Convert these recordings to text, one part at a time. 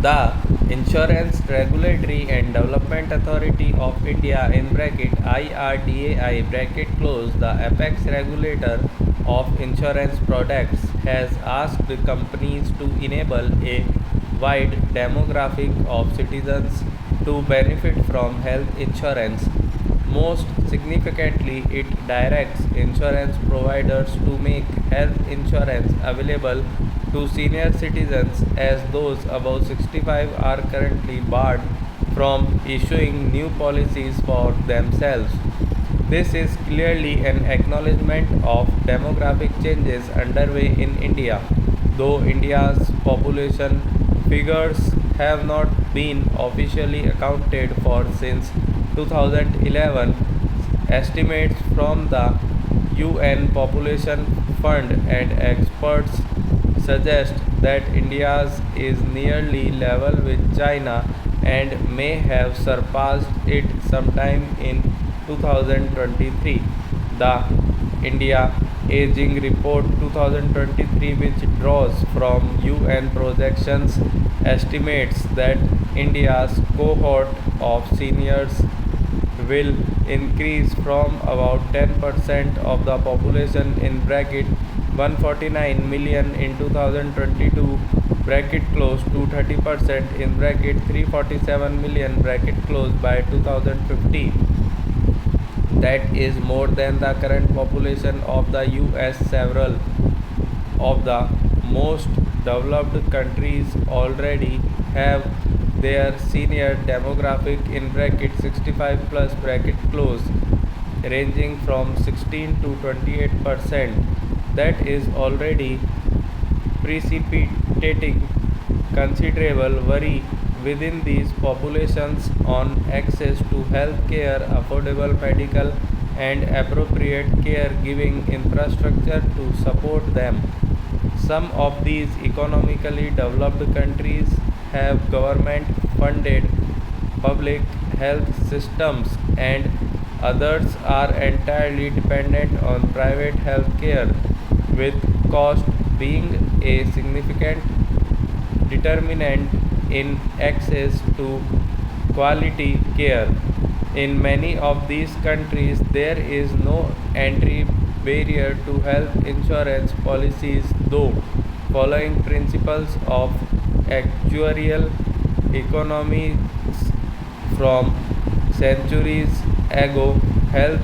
The Insurance Regulatory and Development Authority of India IRDAI the apex regulator of insurance products has asked companies to enable a wide demographic of citizens to benefit from health insurance. Most significantly, it directs insurance providers to make health insurance available to senior citizens, as those above 65 are currently barred from issuing new policies for themselves. This is clearly an acknowledgement of demographic changes underway in India. Though India's population figures have not been officially accounted for since 2011, estimates from the UN Population Fund and experts suggest that India's is nearly level with China and may have surpassed it sometime in 2023. The India Aging Report 2023, which draws from UN projections, estimates that India's cohort of seniors will increase from about 10% of the population in bracket 149 million in 2022 bracket close to 30% in bracket 347 million bracket close by 2050. That is more than the current population of the US. Several of the most developed countries already have their senior demographic in bracket 65 plus bracket close ranging from 16 to 28%. That is already precipitating considerable worry within these populations on access to health care, affordable medical and appropriate caregiving infrastructure to support them. Some of these economically developed countries have government funded public health systems, and others are entirely dependent on private health care, with cost being a significant determinant in access to quality care. In many of these countries, there is no entry barrier to health insurance policies, though, following principles of actuarial economics from centuries ago, health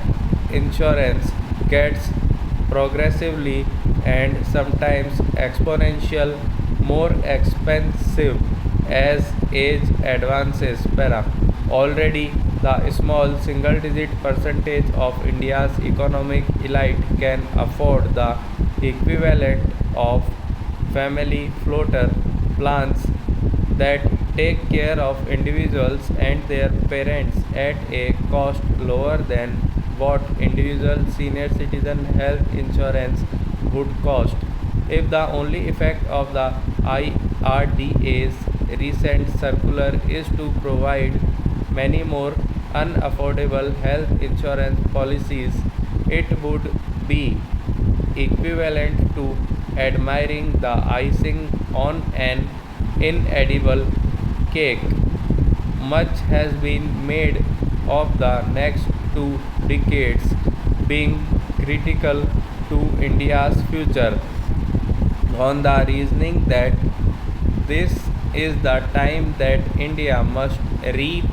insurance gets progressively and sometimes exponential more expensive as age advances. Already, the small single digit percentage of India's economic elite can afford the equivalent of family floater plans that take care of individuals and their parents at a cost lower than what individual senior citizen health insurance would cost. If the only effect of the IRDA's recent circular is to provide many more unaffordable health insurance policies, it would be equivalent to admiring the icing on an inedible cake. Much has been made of the next 2 decades being critical to India's future, on the reasoning that this is the time that India must reap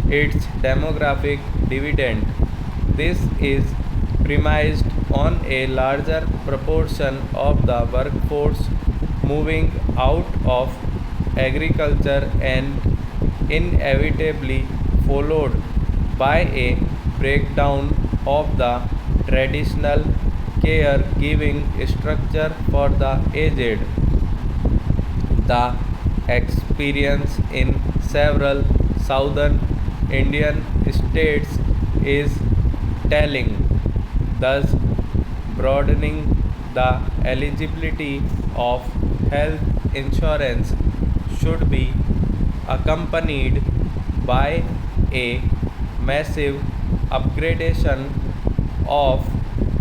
its demographic dividend. This is premised on a larger proportion of the workforce moving out of agriculture and inevitably followed by a breakdown of the traditional caregiving structure for the aged. The experience in several southern Indian states is telling, thus broadening the eligibility of health insurance should be accompanied by a massive upgradation of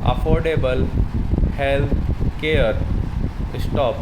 affordable health care. Stop.